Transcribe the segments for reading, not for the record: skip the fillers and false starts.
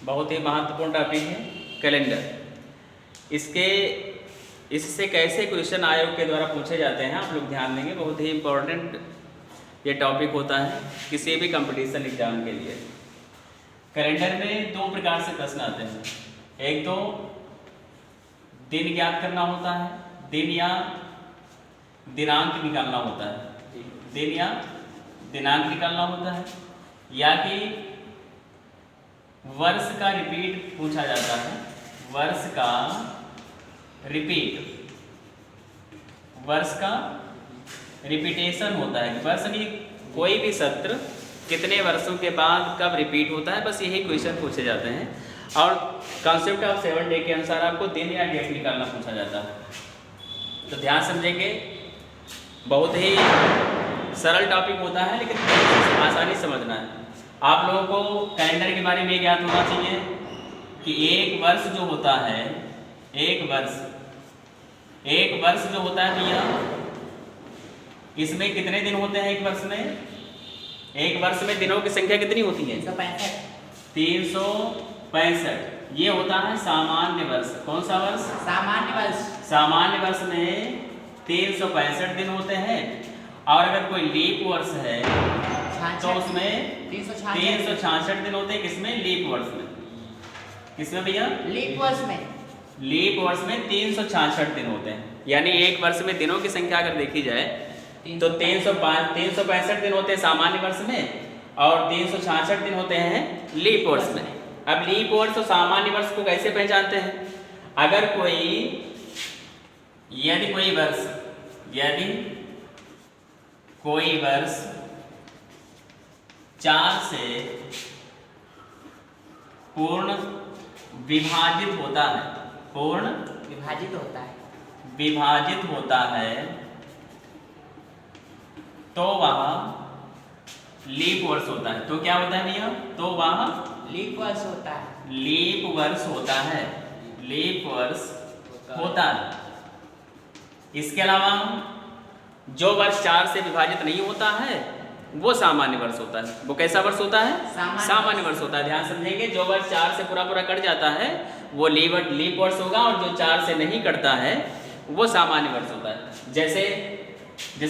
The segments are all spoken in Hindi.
बहुत ही महत्वपूर्ण टॉपिक है कैलेंडर। इससे कैसे क्वेश्चन आयोग के द्वारा पूछे जाते हैं आप लोग ध्यान देंगे। बहुत ही इम्पोर्टेंट ये टॉपिक होता है किसी भी कंपटीशन एग्जाम के लिए। कैलेंडर में दो प्रकार से प्रश्न आते हैं। एक तो दिन ज्ञात करना होता है, दिन या दिनांक निकालना होता है, दिन या दिनांक निकालना होता है, या कि वर्ष का रिपीट पूछा जाता है। वर्ष का रिपीट, वर्ष का रिपीटेशन होता है। वर्ष की कोई भी सत्र कितने वर्षों के बाद कब रिपीट होता है, बस यही क्वेश्चन पूछे जाते हैं। और कॉन्सेप्ट ऑफ 7 डे के अनुसार आपको दिन या डेट निकालना पूछा जाता है। तो ध्यान समझेंगे, बहुत ही सरल टॉपिक होता है लेकिन आसानी समझना है। आप लोगों को कैलेंडर के बारे में ज्ञात होना चाहिए कि एक वर्ष जो होता है, एक वर्ष जो होता है भैया, इसमें कितने दिन होते हैं? एक वर्ष में, एक वर्ष में दिनों की संख्या कितनी होती है? 365। ये होता है सामान्य वर्ष। कौन सा वर्ष? सामान्य वर्ष। सामान्य वर्ष में 365 दिन होते हैं। और अगर कोई लीप वर्ष है तो उसमें 366 दिन होते हैं। किसमें? लीप वर्ष में। किसमें भैया? लीप वर्ष में। लीप वर्ष में 366 दिन होते हैं। यानी एक वर्ष में दिनों की संख्या अगर देखी जाए तो 365 दिन होते हैं सामान्य वर्ष में और 366 दिन होते हैं लीप वर्ष में। अब लीप वर्ष और सामान्य वर्ष को कैसे पहचानते हैं? अगर यदि कोई वर्ष 4 से पूर्ण विभाजित होता है, पूर्ण विभाजित होता है तो वह लीप वर्ष होता है। तो क्या होता है भैया? तो वह लीप वर्ष होता है। लीप वर्ष होता है, लीप वर्ष होता है। इसके अलावा जो वर्ष 4 से विभाजित नहीं होता है वो सामान्य वर्ष होता है। वो कैसा वर्ष होता है? सामान्य वर्ष होता है। ध्यान समझेंगे, जो वर्ष 4 से पूरा कट जाता है वो लीप वर्ष होगा और जो 4 से नहीं कटता है वो सामान्य वर्ष होता है। जैसे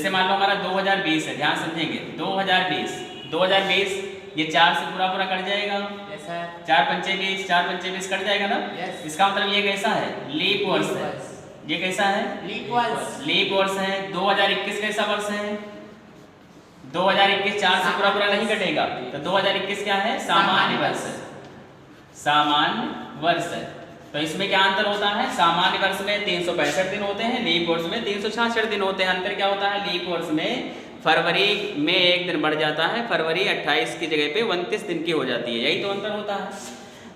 मान लो हमारा 2020 है। ध्यान समझेंगे, 2020 ये 4 से पूरा कट जाएगा। 4 पंचे 20, 4 पंचे 20 कट जाएगा ना। इसका मतलब ये कैसा है? लीप वर्ष है। ये कैसा है? लीप वर्ष है। 2021 कैसा वर्ष है? 2021 4 से पूरा नहीं कटेगा तो 2021 क्या है? सामान्य वर्ष है। सामान्य वर्ष है। तो इसमें क्या अंतर होता है? सामान्य वर्ष में 365 दिन होते हैं, लीप वर्ष में 366 दिन होते हैं। अंतर क्या होता है? लीप वर्ष में फरवरी में 1 दिन बढ़ जाता है, फरवरी 28 की जगह पे 29 दिन की हो जाती है। यही तो अंतर होता है।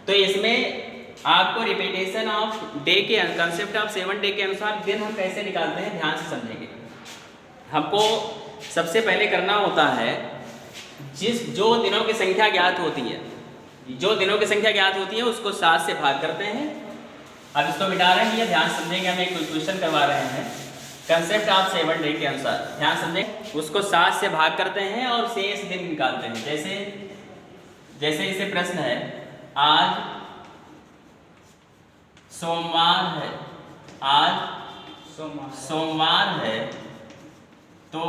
तो इसमें आपको रिपीटेशन ऑफ डे के कंसेप्ट ऑफ 7 डे के अनुसार दिन हम कैसे निकालते हैं ध्यान से समझेंगे। हमको सबसे पहले करना होता है जो दिनों की संख्या ज्ञात होती है, उसको 7 से भाग करते हैं। अब इसको मिटा रहे हैं, ये ध्यान समझेंगे। हम एक क्वेश्चन करवा रहे हैं कंसेप्ट ऑफ 7 डे के अनुसार। ध्यान समझें, उसको 7 से भाग करते हैं और शेष दिन निकालते हैं। जैसे इसे प्रश्न है, आज सोमवार है, तो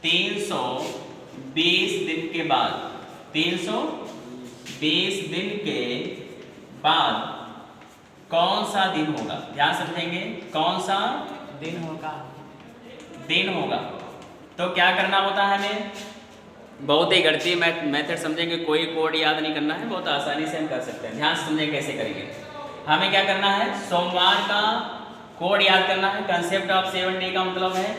320 दिन के बाद कौन सा दिन होगा? ध्यान समझेंगे, कौन सा दिन होगा। तो क्या करना होता है हमें? बहुत ही गणितीय मेथड समझेंगे, कोई कोड याद नहीं करना है, बहुत आसानी से हम कर सकते हैं। ध्यान समझेंगे कैसे करेंगे। हमें क्या करना है? सोमवार का कोड याद करना है। कंसेप्ट ऑफ 7 डे का मतलब है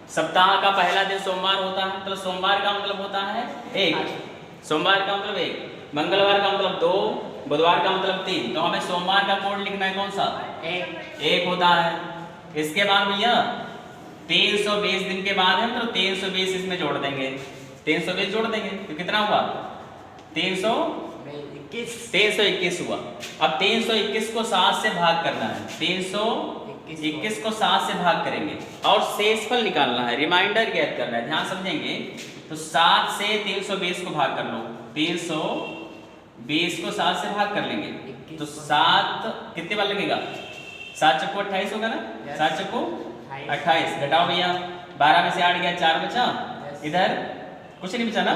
सप्ताह का पहला दिन सोमवार होता है, तो सोमवार का मतलब होता है 1, सोमवार का मतलब 1, मंगलवार का मतलब 2, बुधवार का मतलब 3। तो हमें सोमवार का कोड लिखना है कौन सा? 1 होता है। इसके बाद भैया 320 दिन के बाद है तो 320 इसमें जोड़ देंगे, 320 जोड़ देंगे तो कितना हुआ? 321 हुआ। अब 321 को 7 से भाग करना है, 321 को 7 से भाग करेंगे और शेषफल निकालना है, रिमाइंडर ज्ञात करना है। ध्यान समझेंगे, तो 7 से 320 को भाग कर लो, 320 को 7 से भाग कर लेंगे तो 7 कितने बार लगेगा, 7 चक्को 28 होगा ना, 7 चक्को 28, घटाओ भैया, 12 में से 8 गया, 4 बचा, इधर कुछ नहीं बचा ना,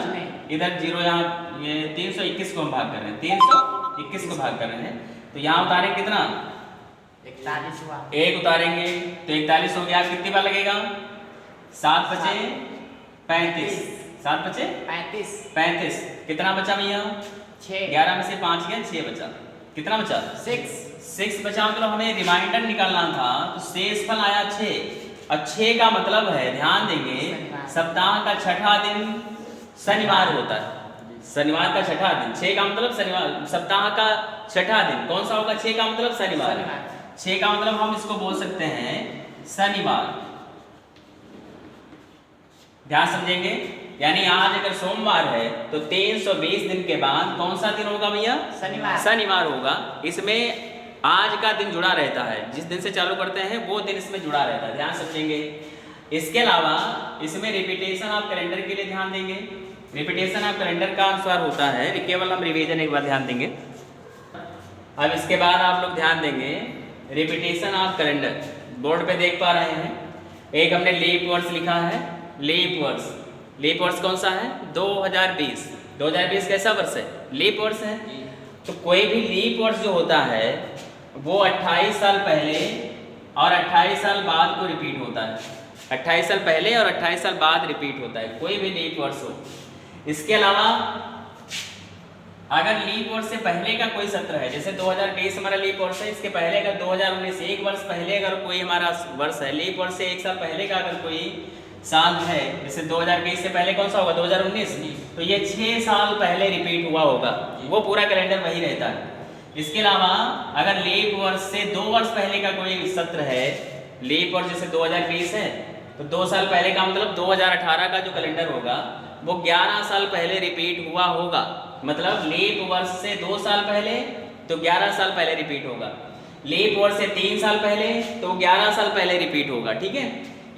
इधर 0, यहाँ ये 321 को हम भाग कर रहे हैं, 321 को भाग कर रहे हैं, तो यहाँ उतारेंगे कितना, 41 हुआ, 1 उतारेंगे तो 41 हो गया, कितनी बार लगेगा, 7 बचे 35, 7 बचे 35, कितना बचा भैया, 6, 11 में से 5 गया, 6 बचा, कितना बचा, 6 बचा, मतलब हमें रिमाइंडर निकालना था, तो शेषफल आया 6, और 6 का मतलब है, ध्यान देंगे, सप्ताह का छठा दिन शनिवार होता है, शनिवार का छठा दिन, 6 का मतलब शनिवार, सप्ताह का छठा दिन कौन सा होगा, 6 का मतलब शनिवार, 6 का मतलब हम इसको बोल सकते हैं शनिवार, ध्यान समझेंगे, यानी आज अगर सोमवार है तो 320 दिन के बाद कौन सा दिन होगा भैया, शनिवार होगा, इसमें आज का दिन जुड़ा रहता है, जिस दिन से चालू करते हैं वो दिन इसमें जुड़ा रहता है, ध्यान समझेंगे। इसके अलावा इसमें रिपीटेशन ऑफ कैलेंडर के लिए ध्यान देंगे, रिपीटेशन ऑफ कैलेंडर का अनुसार होता है, केवल हम रिवीजन एक बार ध्यान देंगे। अब इसके बाद आप लोग ध्यान देंगे रिपीटेशन ऑफ कैलेंडर, बोर्ड पे देख पा रहे हैं, एक हमने लीप वर्ष लिखा है, लीप वर्ष कौन सा है, 2020 कैसा वर्ष है, लीप वर्ष है, तो कोई भी लीप वर्ष जो होता है वो 28 साल पहले और 28 साल बाद को रिपीट होता है, 28 साल पहले और 28 साल बाद रिपीट होता है, कोई भी लीप वर्ष हो। इसके अलावा अगर लीप वर्ष से पहले का कोई सत्र है, जैसे 2020 हमारा लीप वर्ष है, इसके पहले अगर 2019 एक वर्ष पहले अगर कोई हमारा वर्ष है, लीप वर्ष से एक साल पहले का अगर कोई साल है, जैसे 2020 से पहले कौन सा होगा, 2019, तो ये 6 साल पहले रिपीट हुआ होगा, वो पूरा कैलेंडर वही रहता है। इसके अलावा अगर लीप वर्ष से 2 वर्ष पहले का कोई सत्र है, लीप वर्ष जैसे 2020 है तो 2 साल पहले का मतलब 2018 का जो कैलेंडर होगा वो 11 साल पहले रिपीट हुआ होगा, मतलब लीप वर्ष से 2 साल पहले तो 11 साल पहले रिपीट होगा, लीप वर्ष से 3 साल पहले तो 11 साल पहले रिपीट होगा, ठीक है।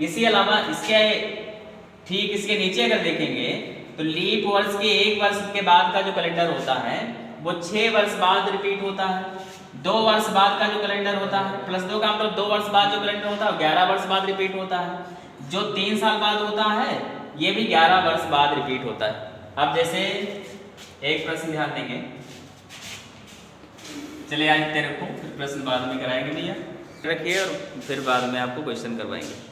इसी अलावा इसके ठीक इसके नीचे अगर देखेंगे तो लीप वर्ष के 1 वर्ष के बाद का जो कैलेंडर होता है वो 6 वर्ष बाद रिपीट होता है, 2 वर्ष बाद का जो कैलेंडर होता है +2 का मतलब 2 वर्ष बाद जो कैलेंडर होता है 11 वर्ष बाद रिपीट होता है, जो 3 साल बाद होता है ये भी 11 वर्ष बाद रिपीट होता है। अब जैसे एक प्रश्न ध्यान देंगे, चलिए आज इतने रखो, फिर प्रश्न बाद में कराएंगे भैया, रखिए और फिर बाद में आपको क्वेश्चन करवाएंगे।